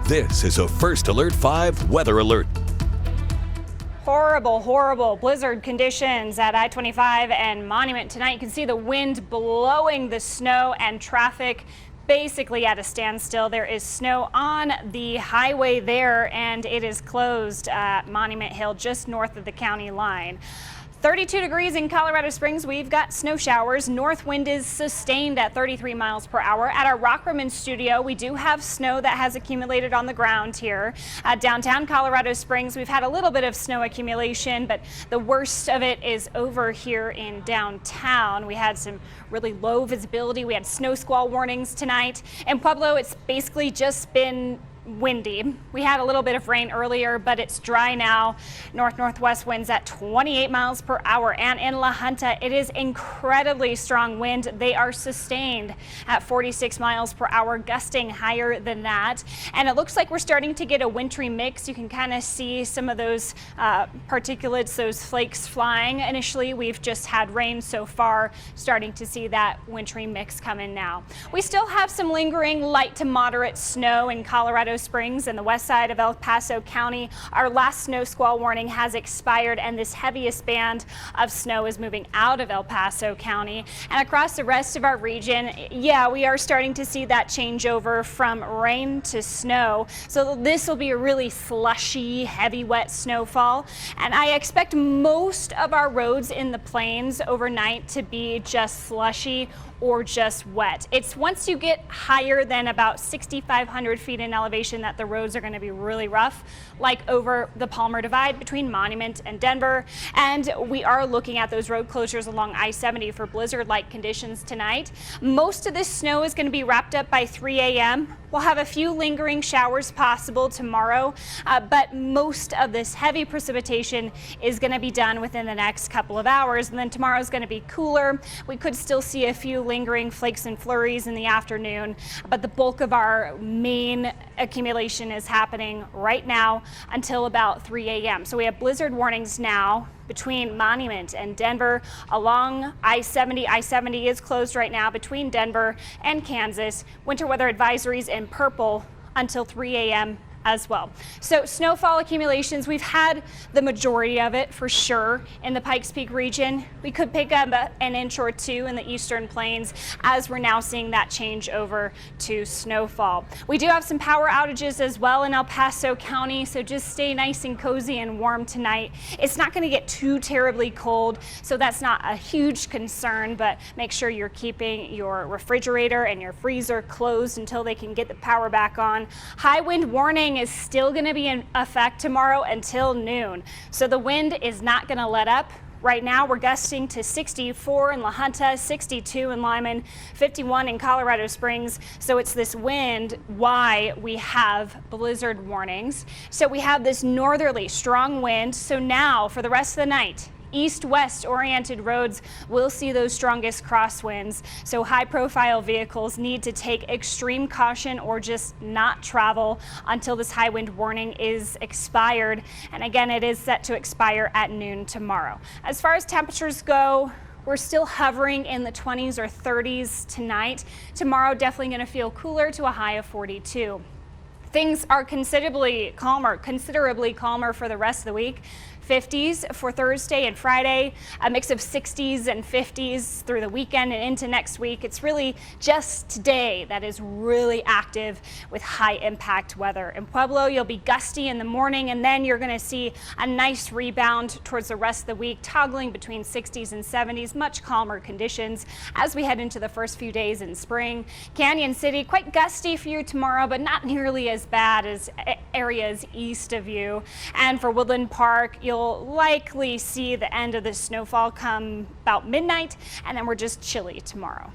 This is a First Alert 5 weather alert. Horrible blizzard conditions at I-25 and Monument tonight. You can see the wind blowing the snow and traffic basically at a standstill. There is snow on the highway there and it is closed at Monument Hill just north of the county line. 32 degrees in Colorado Springs. We've got snow showers. North wind is sustained at 33 miles per hour. At our Rockrimmon studio, we do have snow that has accumulated on the ground here. At downtown Colorado Springs, we've had a little bit of snow accumulation, but the worst of it is over here in downtown. We had some really low visibility. We had snow squall warnings tonight. In Pueblo, it's basically just been windy. We had a little bit of rain earlier, but it's dry now. Northwest winds at 28 miles per hour. And in La Junta, it is incredibly strong wind. They are sustained at 46 miles per hour, gusting higher than that. And it looks like we're starting to get a wintry mix. You can kind of see some of those particulates, those flakes flying. Initially, we've just had rain so far, starting to see that wintry mix come in now. We still have some lingering light to moderate snow in Colorado Springs and the west side of El Paso County. Our last snow squall warning has expired and this heaviest band of snow is moving out of El Paso County. And across the rest of our region, yeah, we are starting to see that changeover from rain to snow. So this will be a really slushy, heavy, wet snowfall. And I expect most of our roads in the plains overnight to be just slushy or just wet. It's once you get higher than about 6,500 feet in elevation that the roads are going to be really rough, like over the Palmer Divide between Monument and Denver. And we are looking at those road closures along I-70 for blizzard-like conditions tonight. Most of this snow is going to be wrapped up by 3 a.m. We'll have a few lingering showers possible tomorrow, but most of this heavy precipitation is going to be done within the next couple of hours. And then tomorrow is going to be cooler. We could still see a few lingering flakes and flurries in the afternoon, but the bulk of our main accumulation is happening right now until about 3 a.m. So we have blizzard warnings now between Monument and Denver along I-70. I-70 is closed right now between Denver and Kansas. Winter weather advisories in purple until 3 a.m. as well. So snowfall accumulations, we've had the majority of it for sure in the Pikes Peak region. We could pick up an inch or two in the eastern plains as we're now seeing that change over to snowfall. We do have some power outages as well in El Paso County, so just stay nice and cozy and warm tonight. It's not going to get too terribly cold, so that's not a huge concern, but make sure you're keeping your refrigerator and your freezer closed until they can get the power back on. High wind warning is still going to be in effect tomorrow until noon. So the wind is not going to let up. Right now we're gusting to 64 in La Junta, 62 in Lyman, 51 in Colorado Springs. So it's this wind why we have blizzard warnings. So we have this northerly strong wind. So now for the rest of the night, east-west oriented roads will see those strongest crosswinds. So high-profile vehicles need to take extreme caution or just not travel until this high wind warning is expired. And again, it is set to expire at noon tomorrow. As far as temperatures go, we're still hovering in the 20s or 30s tonight. Tomorrow, definitely going to feel cooler to a high of 42. Things are considerably calmer for the rest of the week. 50s for Thursday and Friday, a mix of 60s and 50s through the weekend and into next week. It's really just today that is really active with high impact weather. In Pueblo, you'll be gusty in the morning, and then you're going to see a nice rebound towards the rest of the week, toggling between 60s and 70s, much calmer conditions as we head into the first few days in spring. Canyon City, quite gusty for you tomorrow, but not nearly as bad as areas east of you. And for Woodland Park, you'll likely see the end of the snowfall come about midnight, and then we're just chilly tomorrow.